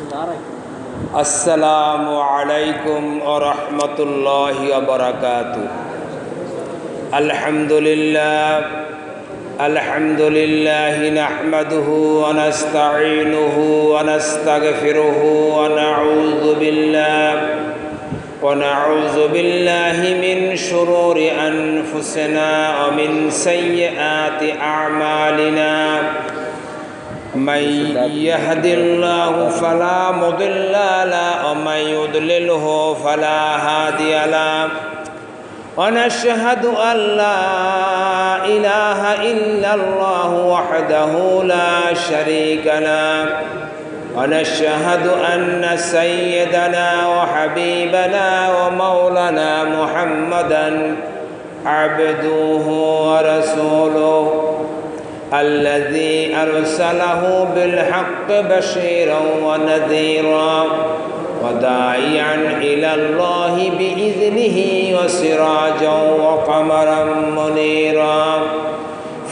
আসসালামু আলাইকুম ওয়া রাহমাতুল্লাহি ওয়া বারাকাতুহু। আলহামদুলিল্লাহি নাহমাদুহু ওয়া নাস্তাঈনুহু ওয়া নাস্তাগফিরুহু ওয়া নাউযু বিল্লাহি মিন শুরুরি আনফুসিনা ওয়া মিন সাইয়্যাতি আ'মালিনা। من يهد الله فلا مضل له ومن يضلله فلا هادي له ونشهد أن لا إله إلا الله وحده لا شريك له ونشهد أن سيدنا وحبيبنا ومولانا محمدا عبده ورسوله الذي أرسله بالحق بشيرا ونذيرا وداعيا إلى الله بإذنه وسراجا وقمرا منيرا.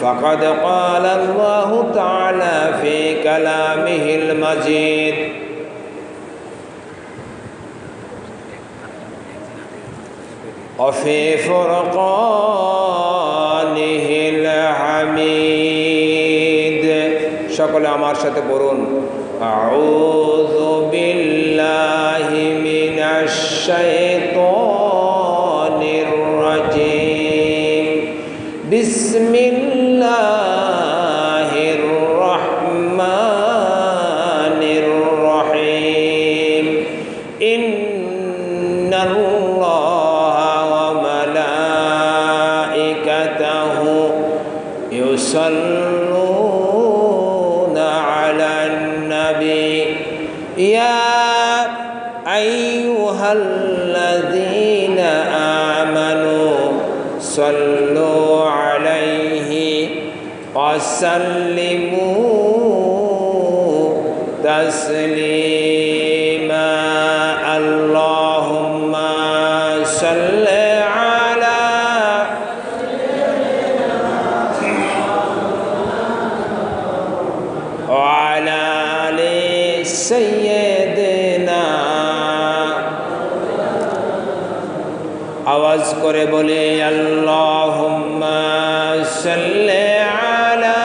فقد قال الله تعالى في كلامه المجيد: وفي فرقانه الحميد. সকলে আমার সাথে পড়ুন: আউযু বিল্লাহি মিনাশ শাইতানির রাজীম। বিসমিল্লাহির রহমানির রহিম। ইন্নাল্লাহা ওয়া মালাইকাতাহু ইউসাল্লুনা আলান নবী ইয়া আইয়ুহাল্লাযীনা আমানু সাল্লু আলাইহি ওয়া সাল্লিমু তাসলিমা। আল্লাহুম্মা সাল্লি আলা ওয়া আলা আলি সাইয়্যিদিনা। আওয়াজ করে বলে আল্লাহুম্মা সাল্লি আলা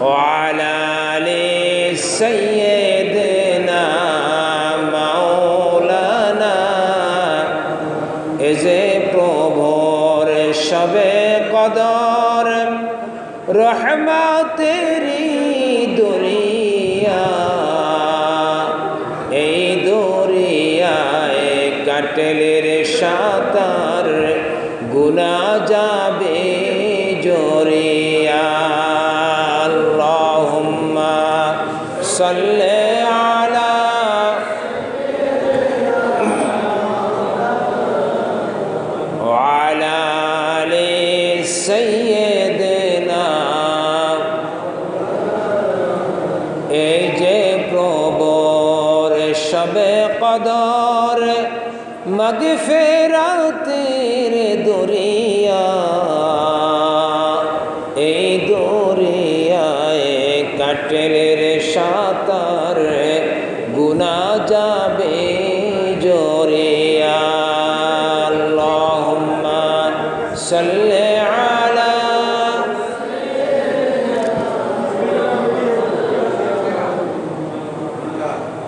ওয়া আলা আলি সাইয়্যিদিনা মাওলানা। এ যে প্রভুর শবে কদর, রহমতেরি দরিয়া, এই দরিয়ায় কাটলের সাঁতার, গুনা যাবে জরিয়া। আল্লাহুম্মা সাল্লি আলা ওয়া আলা আলি সাইয়্যিদিনা। এই যে প্রভুর শবে কদর, মাগফিরাতের দরিয়া, এই দরিয়ায় কাটলের সাঁতার, গুনা যাবে জরিয়া। আল্লাহুম্মা সাল্লি আলা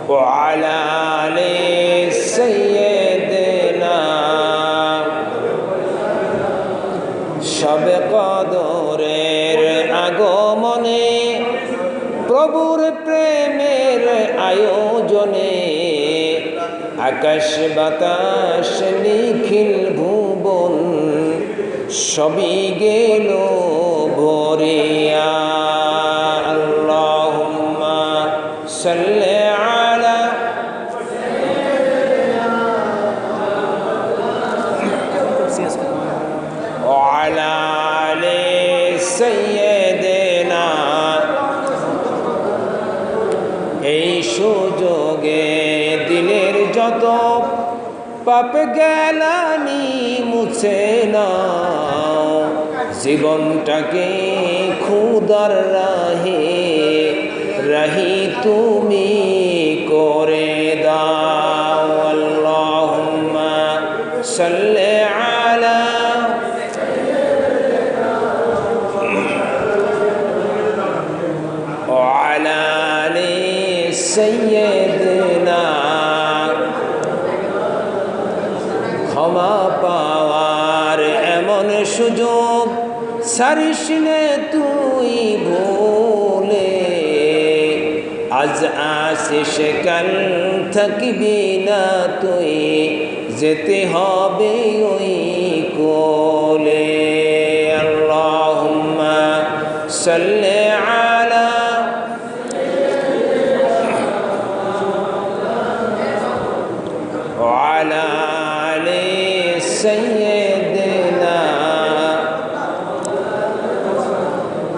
ওয়া আলা আলি সাইয়্যিদিনা। শবে কদরের আগমনে, প্রভুর প্রেমের আয়োজনে, আকাশ বাতাস নিখিল ভুবন সবই গেল ভরিয়া। আল্লাহুম্মা সাল্লি আলা ওয়া আলা আলি সাইয়্যিদিনা। এই সুযোগে দিলের যত পাপ গেলানি মুছে নাও, জীবনটাকে খুদার রাহি তুমি করে দাও। আল্লাহুম্মা সাল্লি আলা ওয়ালা আলি সাইয়্যিদিনা। ক্ষমা পাওয়ার এমন সুযোগ সারিস নে তুই ভুলে, আজ আসিস কাল থাকবি না তুই, যেতে হবে ওই কোলে। আল্লাহুম্মা সাল্লি আলা ওয়ালা আলি সাইয়্যিদিনা।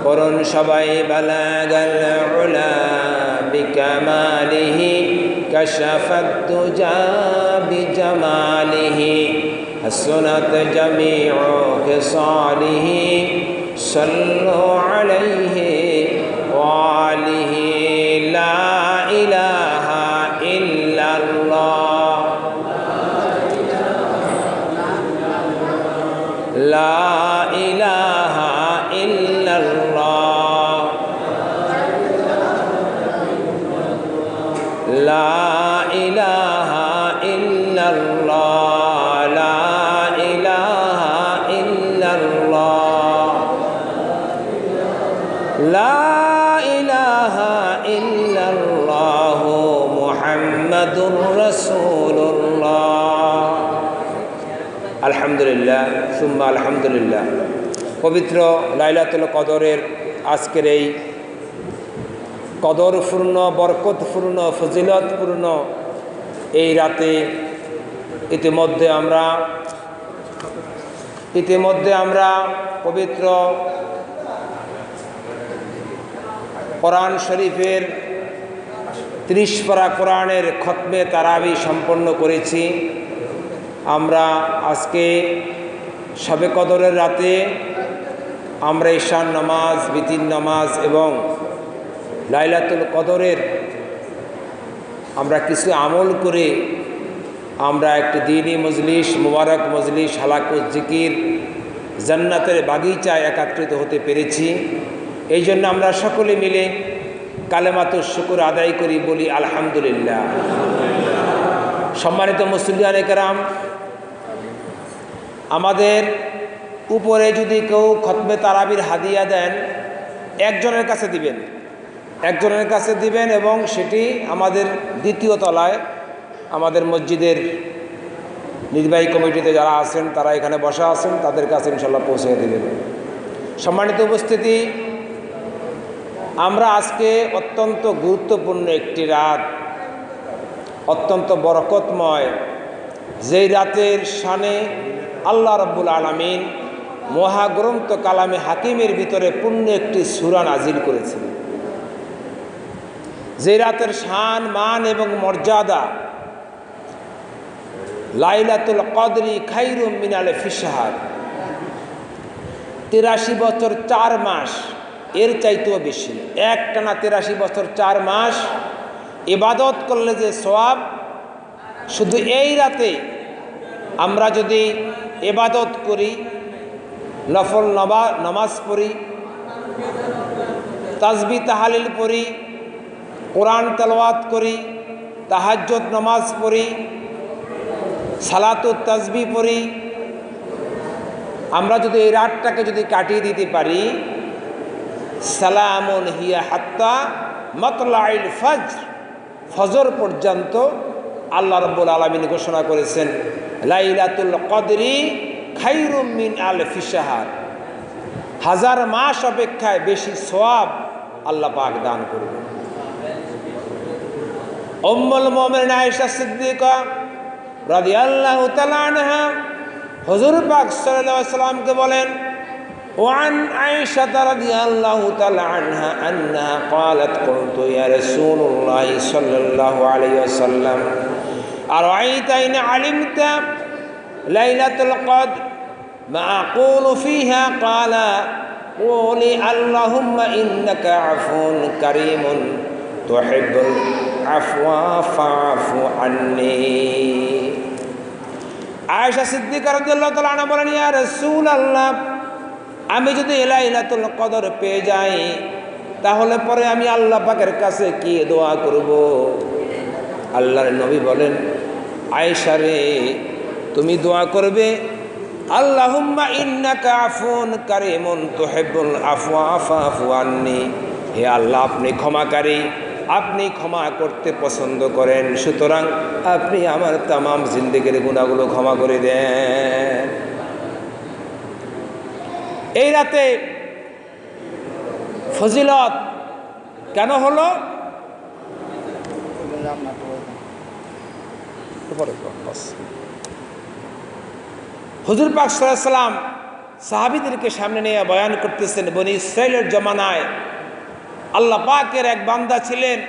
করুন সবাই বালাগাল উলা বিকামালিহি, কাশাফাত তুজা বিজামালিহি, হাসনাত জামিউ খিসালিহি, সাল্লু আলাইহি ওয়া আলিহি। লা ইলাহা ইল্লাল্লাহ, লা ইলাহা ইল্লাল্লাহ, লা ইলাহা ইল্লাল্লাহ, লা ইলাহা ইল্লাল্লাহ, লা ইলাহা ইল্লাল্লাহ, মুহাম্মাদুর রাসূলুল্লাহ। আলহামদুলিল্লাহ সুম্মা আলহামদুলিল্লাহ। পবিত্র লাইলাতুল কদরের আজকের এই কদরপূর্ণ, বরকতপূর্ণ, ফজিলতপূর্ণ এই রাতে ইতিমধ্যে আমরা পবিত্র কোরআন শরীফের 30 পারা কোরআনের খতমে তারাবি সম্পন্ন করেছি। আমরা আজকে শবে কদরের রাতে আমরা ঈশান নামাজ, বিতির নামাজ এবং লাইলাতুল কদরের আমরা কিছু আমল করে আমরা একটি দ্বীনি মজলিস, মুবারক মজলিস, হালাকুত জিকির, জান্নাতের বাগিচায় একত্রিত হতে পেরেছি। এই জন্য আমরা সকলে মিলে কালেমাতুশ শুকর আদায় করি, বলি আলহামদুলিল্লাহ। সম্মানিত মুসলিয়ানে কেরাম, আমাদের উপরে যদি কেউ খতমে তারাবির হাদিয়া দেন, একজনের কাছে দিবেন এবং সেটি আমাদের দ্বিতীয় তলায় আমাদের মসজিদের নির্বাহী কমিটিতে যারা আছেন, তারা এখানে বসা আছেন, তাদের কাছে ইনশাল্লাহ পৌঁছে দেবেন। সম্মানিত উপস্থিতি, আমরা আজকে অত্যন্ত গুরুত্বপূর্ণ একটি রাত, অত্যন্ত বরকতময়, যেই রাতের শানে আল্লাহ রাব্বুল আলামিন মহাগ্রন্থ কালামে হাকিমের ভিতরে পূর্ণ একটি সূরা নাজিল করেছেন। যে রাতের শান, মান এবং মর্যাদা লাইলাতুল কদরি খায়রুম মিন আলফি শাহর, 83 বছর 4 মাস এর চাইতেও বেশি। একটানা 83 বছর 4 মাস ইবাদত করলে যে সওয়াব, শুধু এই রাতে আমরা যদি ইবাদত করি, নফল নামাজ পড়ি, তাসবিহ তাহলিল পড়ি, কোরআন তেলাওয়াত করি, তাহাজ্জুদ নামাজ পড়ি, সালাতুত তাসবিহ পড়ি, আমরা যদি এই রাতটাকে যদি কাটিয়ে দিতে পারি, সালামুন হিয়া হাত্তা মাতলাইল ফজর, ফজর পর্যন্ত আল্লাহ রাব্বুল আলামিন ঘোষণা করেছেন লাইলাতুল কদরি খায়রুম মিন আলফি শাহর, 1000 মাস অপেক্ষায় বেশি সওয়াব আল্লাহ পাক দান করবেন। উম্মুল মুমিনিন আয়েশা সিদ্দিকা রাদিয়াল্লাহু তাআলা আনহা হুজুর পাক সাল্লাল্লাহু আলাইহি ওয়াসাল্লামকে বলেন, وعن عائشة رضي الله تعالى عنها أنها قالت قلت يا رسول الله صلى الله عليه وسلم أرأيت إن علمت ليلة القدر মা আকুলু ফিহা ক্বালা قولي اللهم إنك عفو كريم تحب العفو فاعف عني আয়েশা সিদ্দিকা রাদিয়াল্লাহু তাআলা আনহা বলেন, ইয়া রাসূলুল্লাহ, আমি যদি লাইলাতুল কদর পেয়ে যাই তাহলে পরে আমি আল্লাহ পাকের কাছে কি দোয়া করব? আল্লাহর নবী বলেন, আয়েশা রে, তুমি দোয়া করবে, আল্লাহুম্মা ইন্নাকা আফুন কারীমুন তুহিব্বুল আফওয়া ফাফু আন্নি, হে আল্লাহ, আপনি ক্ষমাকারী, আপনি ক্ষমা করতে পছন্দ করেন, সুতরাং আপনি আমার তামাম জিন্দেগির গুনাহগুলো ক্ষমা করে দেন। এই রাতে ফজিলত কেন হলো? হুজুর পাক সাল্লাল্লাহু আলাইহি ওয়াসাল্লাম সাহাবীদেরকে সামনে নিয়ে বয়ান করতেছেন, বনি ইসরাইলের জমানায় আল্লাহ পাকের এক বান্দা ছিলেন,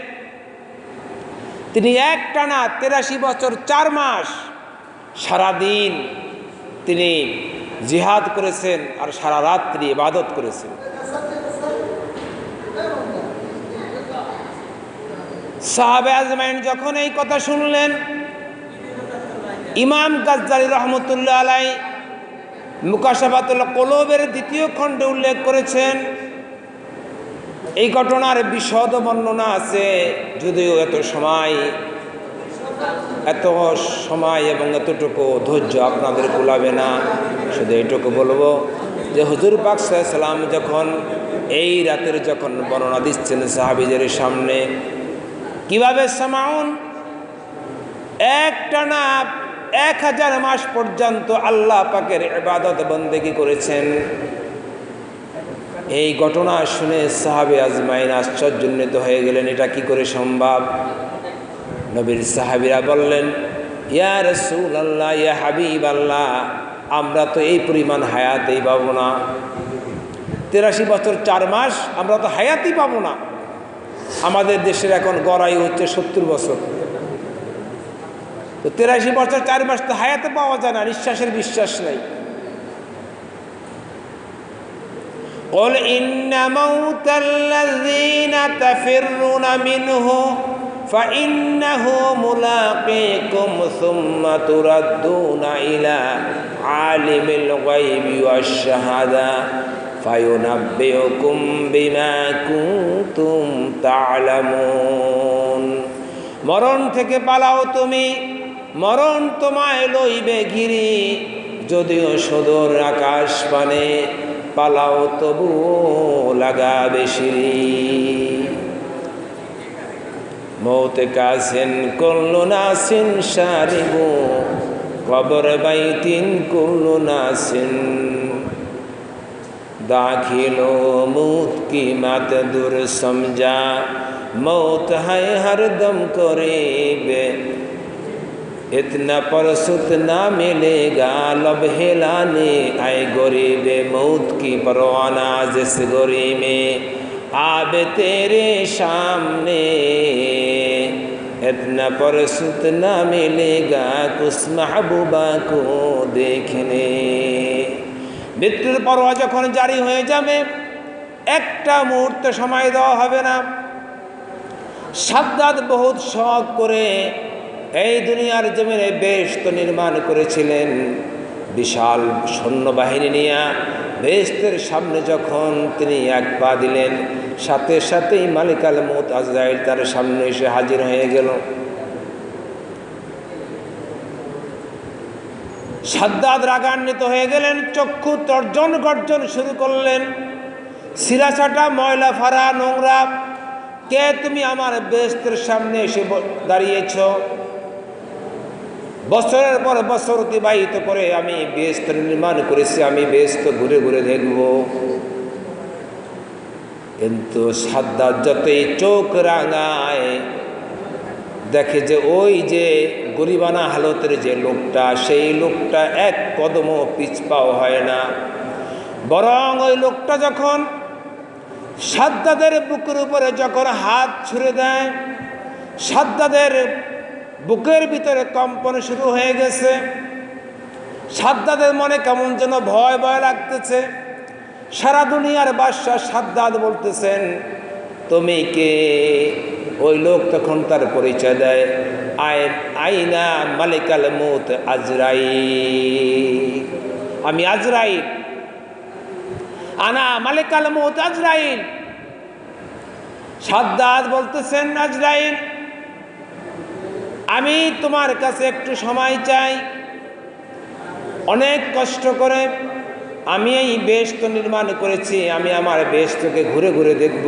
তিনি একটানা 83 বছর 4 মাস সারাদিন তিনি জিহাদ করেছেন আর সারা রাত তিনি ইবাদত করেছেন। সাহাবে আজমাইন যখন এই কথা শুনলেন, ইমাম গাজ্জালী রহমতুল্লাহ আলাইহি মুকাশাফাতুল কুলুবের 2য় খণ্ডে উল্লেখ করেছেন, এই ঘটনার বিশদ বর্ণনা আছে, যদিও এত সময় এবং এতটুকু ধৈর্য আপনাদের কুলাবে না। শুধু এইটুকু বলবো যে হুজুর পাক সাল্লাল্লাহু আলাইহি ওয়াসাল্লাম যখন এই রাতের যখন বর্ণনা দিচ্ছেন সাহাবীদের সামনে, কিভাবে সামাউন একটানা 1000 মাস পর্যন্ত আল্লাহ পাকের ইবাদত বন্দেগী করেছেন, এই ঘটনা শুনে সাহাবে আজমাইন আশ্চর্যান্বিত হয়ে গেলেন, এটা কি করে সম্ভব? নবীর সাহাবীরা বললেন, ইয়া রাসূলুল্লাহ, ইয়া হাবিবাল্লাহ, আমরা তো এই পরিমাণ হায়াতেই পাবো না, 83 বছর 4 মাস আমরা তো হায়াতই পাবো না। আমাদের দেশের এখন গড় আয়ু হচ্ছে 70 বছর, তো 83 বছর 4 মাস তো হায়াতে পাওয়া যায় না, নিঃশ্বাসের বিশ্বাস নেই। قل إن موت الذين تفرون منه فإنه ملاقيكم ثم تردون إلى عالم الغيب والشهادة فينبئكم بما كنتم تعلمون। মরণ থেকে পালাও তুমি, মরণ তোমায় লইবে ঘিরি, যদিও সুদূর আকাশ পানে পালাও তবু লাগাবে সিঁড়ি। মৌতে কাসেন কুল্লু নাসিন শারিবু কবর বাইতিন কুল্লু নাসিন দাখিলো মৌত কি মাত দূর সমঝা मौत है हरदम करीबे इतना परसुत ना मिलेगा लब हिलाने आए गरीबे मौत की परवाना जिस गरी में आबे तेरे सामने इतना परसुत ना मिलेगा कुछ महबूबा को देखने। মৃত্যুর পরোয়া যখন জারি হয়ে যাবে, একটা মুহূর্ত সময় দেওয়া হবে না। সাদ্দাদ বহুত শখ করে এই দুনিয়ার জমিনে বেহেশত নির্মাণ করেছিলেন, বিশাল সৈন্যবাহিনী নিয়ে বেহেশতের সামনে যখন তিনি এক পা দিলেন, সাথে সাথেই মালিকাল মউত আজরাইল তার সামনে এসে হাজির হয়ে গেল। সাদ্দাদ রাগান্বিত হয়ে গেলেন, চক্ষু তর্জন গর্জন শুরু করলেন, সিরাচাটা ময়লা ফারা নোংরা, কে তুমি আমার বেহেশতের সামনে এসে দাঁড়িয়েছ? বছরের পর বছর অতিবাহিত করে আমি বেহেশত নির্মাণ করেছি, আমি বেহেশত ঘুরে ঘুরে দেখব। কিন্তু সাদ্দাদ যতই চোখ রাঙায়, দেখে যে ওই যে গরিবানা হালতের যে লোকটা, সেই লোকটা এক কদমও পিছপাও হয় না। বরং ওই লোকটা যখন সাদ্দাদের বুকের উপরে যখন হাত ছুঁড়ে দেয়, সাদ্দাদের বুকের ভিতরে কম্পন শুরু হয়ে গেছে। সাদ্দাদের মনে কেমন যেন ভয় ভয় লাগতেছে। সারা দুনিয়ার বাদশাহ সাদ্দাদ বলতেছেন, তুমি কে? ওই লোক তখন তার পরিচয় দেয়, আইনা মালিকাল মউত আজরাইল, আমি আজরাইল, আনা মালিকাল মউত আজরাইল। সাদ্দাদ বলতেছেন, আজরাইল, আমি তোমার কাছে একটু সময় চাই। অনেক কষ্ট করে আমি এই বেহেশত নির্মাণ করেছি, আমি আমার বেহেশতকে ঘুরে ঘুরে দেখব।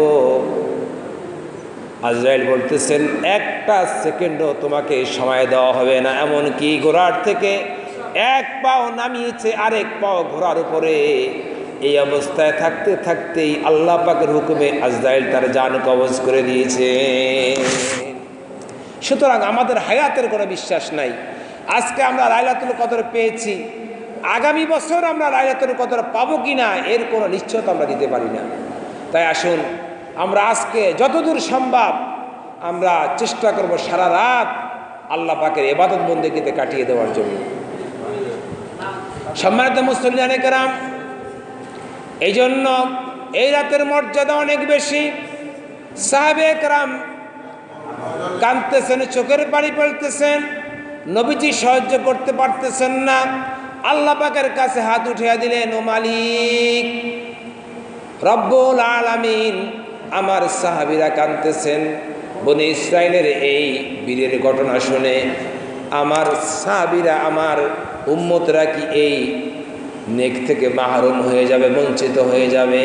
আজরাইল বলতেছেন, একটা সেকেন্ডও তোমাকে সময় দেওয়া হবে না। এমনকি ঘোড়ার থেকে এক পাও নামিয়েছে, আরেক পাও ঘোড়ার উপরে। এই অবস্থায় থাকতে থাকতেই আল্লাহ পাকের হুকুমে আজরাইল তার জান কবজ করে দিয়েছে। সুতরাং আমাদের হায়াতের কোনো বিশ্বাস নাই। আজকে আমরা লাইলাতুল কদর পেয়েছি, আগামী বছর আমরা লাইলাতুল কদর পাবো কিনা এর কোনো নিশ্চয়তা আমরা দিতে পারি না। তাই আসুন আমরা আজকে যতদূর সম্ভব আমরা চেষ্টা করব সারা রাত আল্লাহ পাকের ইবাদত বন্দেগীতে কাটিয়ে দেওয়ার জন্য। সম্মানিত মুসল্লিয়ানে কেরাম, এই জন্য এই রাতের মর্যাদা অনেক বেশি। সাহাবে কেরাম কাঁদতেছেন, চোখের পানি ফেলতেছেন, নবীজি সহ্য করতে পারতেছেন না। আল্লাহ পাকের কাছে হাত উঠিয়ে দিলেন, ও মালিক রব্বুল আলামিন, আমার সাহাবীরা কাঁদতেছেন। বনি ইসরাইলের এই বীরের ঘটনা শুনে আমার সাহাবীরা, আমার উম্মতরা কি এই নেক থেকে মাহরুম হয়ে যাবে, বঞ্চিত হয়ে যাবে?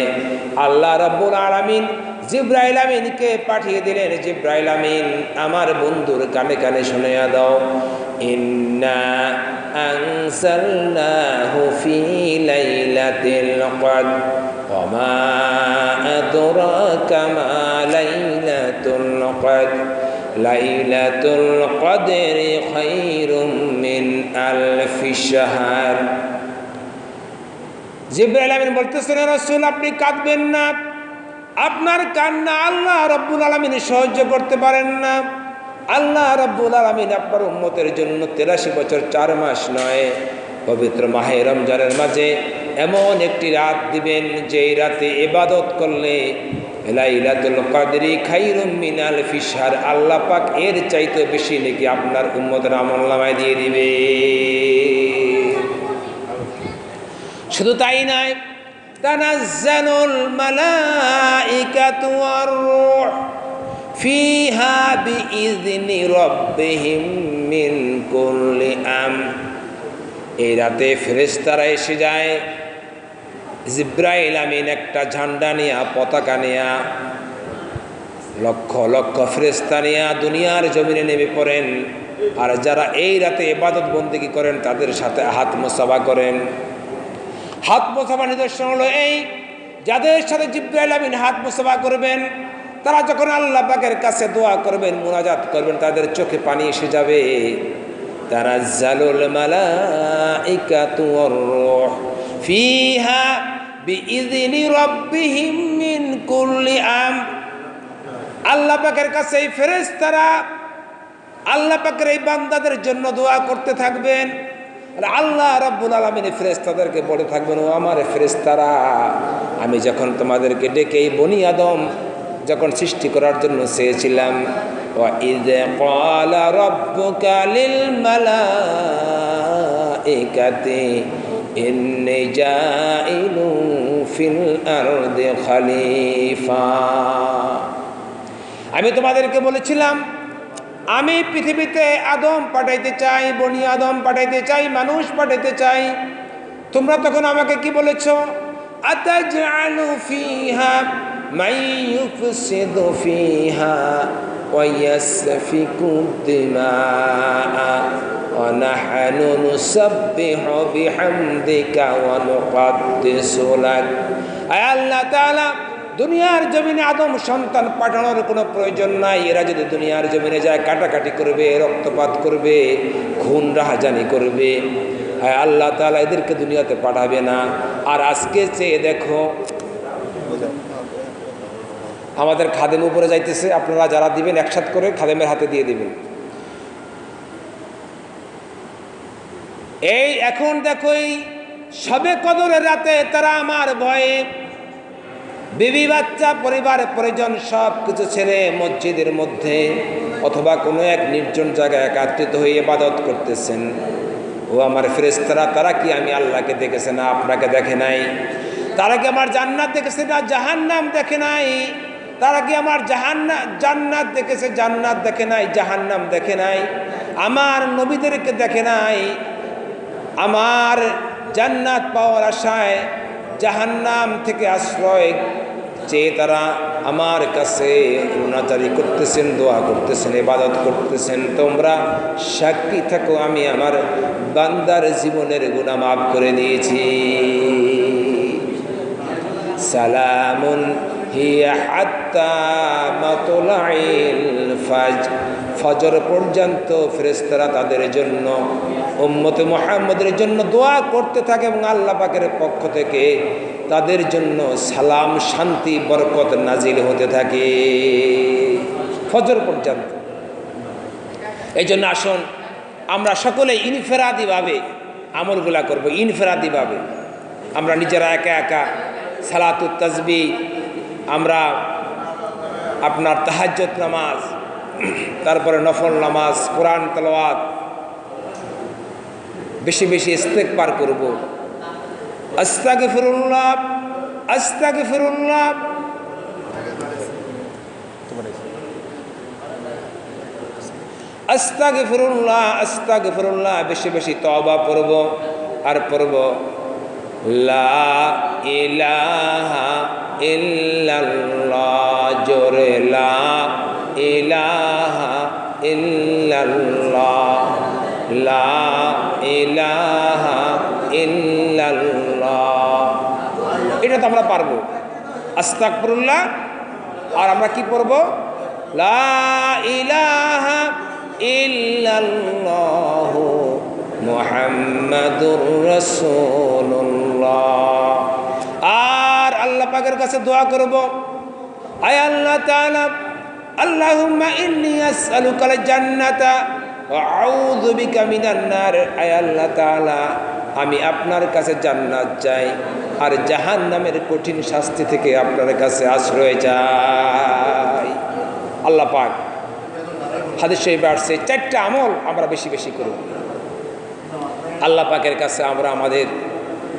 আল্লাহ রাব্বুল আলামিন জিবরাইল আমিনকে পাঠিয়ে দিলেন। জিবরাইল আমিন, আমার বন্ধুর কানে কানে শুনিয়ে দাও, ইন্না আনসালনাহু ফি লাইলাতিল কদর ওয়া মা আদরাকা মা লাইলাতুল কদর লাইলাতুল কদরি খায়রুম মিন আলফি শাহর। জিবরাইল আমিন বলতেছেন, রাসূল আপনি কাঁদবেন না, আপনার কান্না আল্লাহ রাব্বুল আলামিন সহ্য করতে পারেন না। আল্লাহ রাব্বুল আলামিন আপনার উম্মতের জন্য 83 বছর 4 মাস নয়, পবিত্র মাহে রমজানের মাঝে এমন একটি রাত দিবেন যেই রাতে ইবাদত করলে লাইলাতুল কদরি খায়রুম মিন আলফি শাহর, আল্লাহ পাক এর চাইতে বেশি নেকি আপনার উম্মতের আমলনামায় দিয়ে দিবে। শুধু তাই নয়, তানাজ্জালুল মালাইকাতু ওয়ার রূহ ফিহা বিইذনি রাব্বিহিম মিন কুল্লি আমর। এই রাতে ফেরেশতারা এসে যায়। জিবরাইল আমিন একটা ঝান্ডা নিয়া, পতাকা নিয়া, লক্ষ লক্ষ ফেরেশতা নিয়া দুনিয়ার জমিনে নেমে পড়েন। আর যারা এই রাতে ইবাদত বন্দেগী করেন তাদের সাথে হাত মুসাফা করেন। হাত মুসাফা নিদর্শন হলো এই, যাদের সাথে জিবরাইল আমিন হাত মুসাফা করবেন তারা যখন আল্লাহ পাকের কাছে দোয়া করবেন, মুনাজাত করবেন, তাদের চোখে পানি এসে যাবে। তানাজ্জালুল মালাইকাতু ওয়ার রূহ ফিহা বিইذনি রাব্বিহিম মিন কুল্লি আমর। আল্লাহ পাকের কাছে এই ফেরেশতারা আল্লাহ পাকের এই বান্দাদের জন্য দোয়া করতে থাকবেন। আর আল্লাহ রাব্বুল আলামিন ফেরেশতাদেরকে বলে থাকবেন, ও আমার ফেরেশতারা, আমি যখন তোমাদেরকে ডেকে এই বনি আদম যখন সৃষ্টি করার জন্য চেয়েছিলাম, ওয়া ইয ক্বালা রাব্বুকা লিল মালাইকাতি ইন্নী জাইলু ফিল আরদি খলিফা। আমি তোমাদেরকে বলেছিলাম আমি পৃথিবীতে আদম পাঠাইতে চাই, বনি আদম পাঠাইতে চাই, মানুষ পাঠাইতে চাই। তোমরা তখন আমাকে কি বলেছ? আতাজআলু ফিহা মান ইউফসিদু ফিহা ওয়া ইয়াসফিকু দিমাআ ওয়া নাহনু নুসাব্বিহু বিহামদিকা ওয়া নুকদ্দিসু লাক। আয় আল্লাহ তাআলা, দুনিয়ার জমিনে আদম সন্তান পাঠানোর কোনো প্রয়োজন নাই। এরা যদি দুনিয়ার জমিনে যায় কাটাকাটি করবে, রক্তপাত করবে, খুন রাহাজানি করবে, আল্লাহ তাআলা এদেরকে দুনিয়াতে পাঠাবে না। আর আজকে চেয়ে দেখো, আমাদের খাদেম উপরে যাইতেছে, আপনারা যারা দিবেন একসাথে করে খাদেমের হাতে দিয়ে দিবেন। এই এখন দেখো এই সবে কদরের রাতে তারা আমার ভয়ে বিবি বাচ্চা পরিবার পরিজন সব কিছু ছেড়ে মসজিদের মধ্যে অথবা কোনো এক নির্জন জায়গায় একত্রিত হয়ে ইবাদত করতেছেন। ও আমার ফেরেশতারা, তারা কি আমি আল্লাহকে দেখেছে না আপনাকে দেখে নাই? তারা কি আমার জান্নাত দেখেছে না জাহান্নাম দেখে নাই? তারা কি আমার জান্নাত দেখেছে জান্নাত দেখে নাই, জাহান্নাম দেখে নাই? আমার নবীদেরকে দেখে নাই? আমার জান্নাত পাওয়ার আশায় জাহান্নাম থেকে আশ্রয় চেয়ে তারা আমার কাছে রুনাচারি করতেছেন, দোয়া করতেছেন, ইবাদত করতেছেন। তোমরা সাক্ষী থাকো, আমি আমার বান্দার জীবনের গুনাহ মাফ করে দিয়েছি। সালামুন হিয়া হাত্তা মাতলাইল ফাজর, ফজর পর্যন্ত ফেরেশতারা তাদের জন্য, উম্মতে মুহাম্মদের জন্য দোয়া করতে থাকে এবং আল্লাহ পাকের পক্ষ থেকে তাদের জন্য সালাম, শান্তি, বরকত নাজিল হতে থাকে ফজর পর্যন্ত। এই জন্য আসুন আমরা সকলে ইনফেরাদিভাবে আমলগুলা করব। ইনফেরাদিভাবে আমরা নিজেরা একা একা সালাতুত তাসবিহ, আমরা আপনার তাহাজ্জুদ নামাজ, তারপরে নফল নামাজ, কোরআন তেলাওয়াত, বেশি বেশি ইস্তেগফার করব। আস্তাগফিরুল্লাহ আস্তাগফিরুল্লাহ, আস্তাগফিরুল্লাহ আস্তাগফিরুল্লাহ, বেশি বেশি তওবা পড়ব। আর পড়ব লা ইলাহা ইল্লাল্লাহ, জোরে লা ইলাহা ইল্লাল্লাহ, লা ইলাহা ইল্লাল্লাহ। এটা তো আমরা পারবো। আস্তাগফিরুল্লাহ, আর আমরা কি পড়ব? লা ইলাহা ইল্লাল্লাহ মুহাম্মাদুর রাসূলুল্লাহ। আর আল্লাহ পাকের কাছে দোয়া করব, আয় আল্লাহ তাআলা, আল্লাহুম্মা ইন্নী আসআলুকাল জান্নাতা ওয়া আউযু বিকা মিনান নার। আয় আল্লাহ তাআলা, আমি আপনার কাছে জান্নাত চাই আর জাহান্নামের কঠিন শাস্তি থেকে আপনার কাছে আশ্রয় চাই। আল্লাহ পাক হাদিস শরীফে আসছে চারটা আমল আমরা বেশি বেশি করব। আল্লাহ পাকের কাছে আমরা আমাদের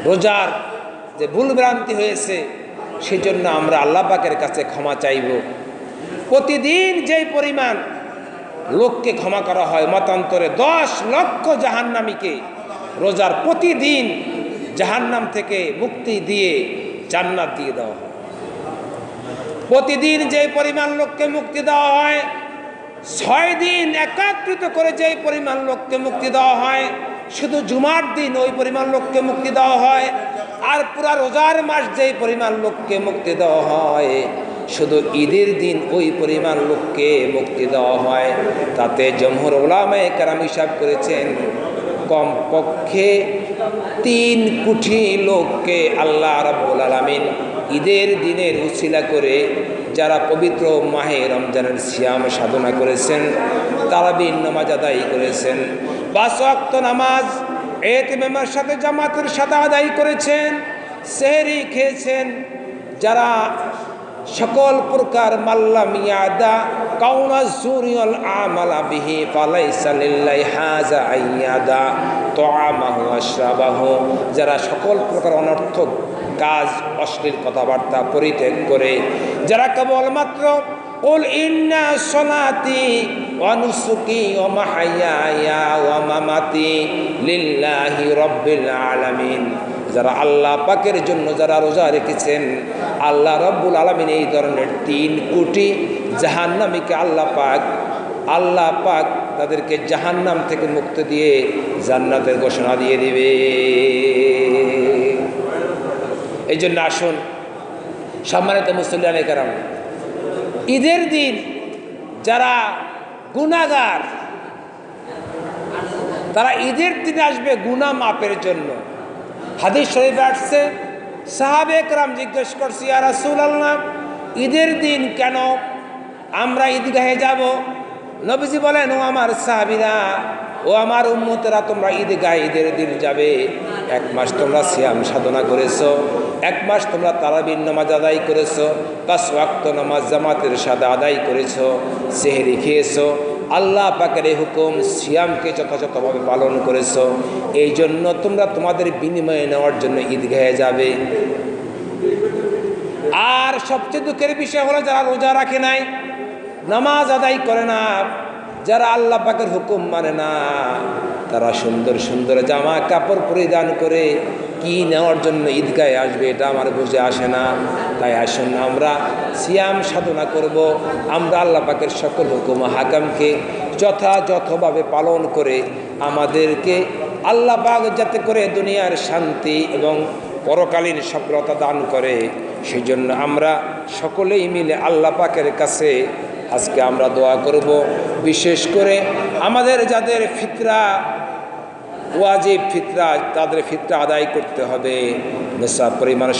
রোজার যে ভুলভ্রান্তি হয়েছে সেই জন্য আমরা আল্লাহ পাকের কাছে ক্ষমা চাইব। প্রতিদিন যেই পরিমাণ লোককে ক্ষমা করা হয়, মতান্তরে 10 লক্ষ জাহান্নামীকে রোজার প্রতিদিন জাহান্নাম থেকে মুক্তি দিয়ে জান্নাত দিয়ে দেওয়া হয়। প্রতিদিন যেই পরিমাণ লোককে মুক্তি দেওয়া হয়, 6 দিন একত্রিত করে যেই পরিমাণ লোককে মুক্তি দেওয়া হয়, শুধু জুমার দিন ওই পরিমাণ লোককে মুক্তি দেওয়া হয়। আর পুরা রোজার মাস যেই পরিমাণ লোককে মুক্তি দেওয়া হয়, শুধু ঈদের দিন ওই পরিমাণ লোককে মুক্তি দেওয়া হয়। তাতে জমহুর উলামায়ে কেরাম হিসাব করেছেন কমপক্ষে 3 কোটি লোককে আল্লাহ রাব্বুল আলামিন ঈদের দিনের উসিলা করে, যারা পবিত্র মাহে রমজানের সিয়াম সাধনা করেছেন, তারাবির নামাজ আদায় করেছেন, 5 ওয়াক্ত নামাজ ইতিমামের সাথে জামাতের সাথে আদায় করেছেন, সেহরি খেয়েছেন, যারা সকল প্রকার মাল্লাম ইয়াদা কাউনা জুরিয়াল আমালা বিহি ফালাইসা লিল্লাহি হাজা আইয়াদা তুআমাহু আশরাবাহু, যারা সকল প্রকার অনর্থক কাজ, অশ্লীল কথাবার্তা পরিত্যাগ করে, যারা কেবলমাত্র কুল ইন্না সলাতি ওয়া নুসুকি ওয়া মাহইয়ায়া ওয়া মামাতি লিল্লাহি রাব্বিল আলামিন, যারা আল্লাহ পাকের জন্য যারা রোজা রেখেছেন, আল্লাহ রাব্বুল আলামিন এই ধরনের 3 কোটি জাহান্নামীকে আল্লাহ পাক তাদেরকে জাহান্নাম থেকে মুক্তি দিয়ে জান্নাতের ঘোষণা দিয়ে দিবে। এই জন্য আসুন সম্মানিত মুসল্লিয়ানে কেরাম, ঈদের দিন যারা গুনাহগার তারা ঈদের দিনে আসবে গুনাহ মাপের জন্য। হাদিস শরীফে আসছে, সাহাবে কেরাম জিজ্ঞেস করছে, ইয়া রাসূলুল্লাহ, ঈদের দিন কেন আমরা ঈদগাহে যাব? নবীজি বলেন, ও আমার সাহাবীরা, ও আমার উম্মতেরা, তোমরা ঈদগাহে ঈদের দিন যাবে। 1 মাস তোমরা সিয়াম সাধনা করেছো, 1 মাস তোমরা তারাবির নামাজ আদায় করেছো, 5 ওয়াক্ত নামাজ জামাতের সাথে আদায় করেছো, সেহরি খেয়েছো, আল্লাহ পাকের এই হুকুম সিয়ামকে যথাযথভাবে পালন করেছো। এই জন্য তোমরা তোমাদের বিনিময়ে নেওয়ার জন্য ঈদগাহে যাবে। আর সবচেয়ে দুঃখের বিষয় হলো যারা রোজা রাখে নাই, নামাজ আদায় করে না, যারা আল্লাহ পাকের হুকুম মানে না, তারা সুন্দর সুন্দর জামা কাপড় পরিধান করে কি নেওয়ার জন্য ঈদগাহে আসবে, এটা আমার বুঝে আসে না। তাই আসুন আমরা সিয়াম সাধনা করব, আমরা আল্লাহ পাকের সকল হুকুম হাকামকে যথাযথভাবে পালন করে আমাদেরকে আল্লাহ পাক যাতে করে দুনিয়ার শান্তি এবং পরকালীন সফলতা দান করে, সেই জন্য আমরা সকলেই মিলে আল্লাহ পাকের কাছে আজকে আমরা দোয়া করব। বিশেষ করে আমাদের যাদের ফিতরা ওয়াজিব ফিতরা, তাদের ফিতরা আদায় করতে হবে, নিসাব পরিমাণ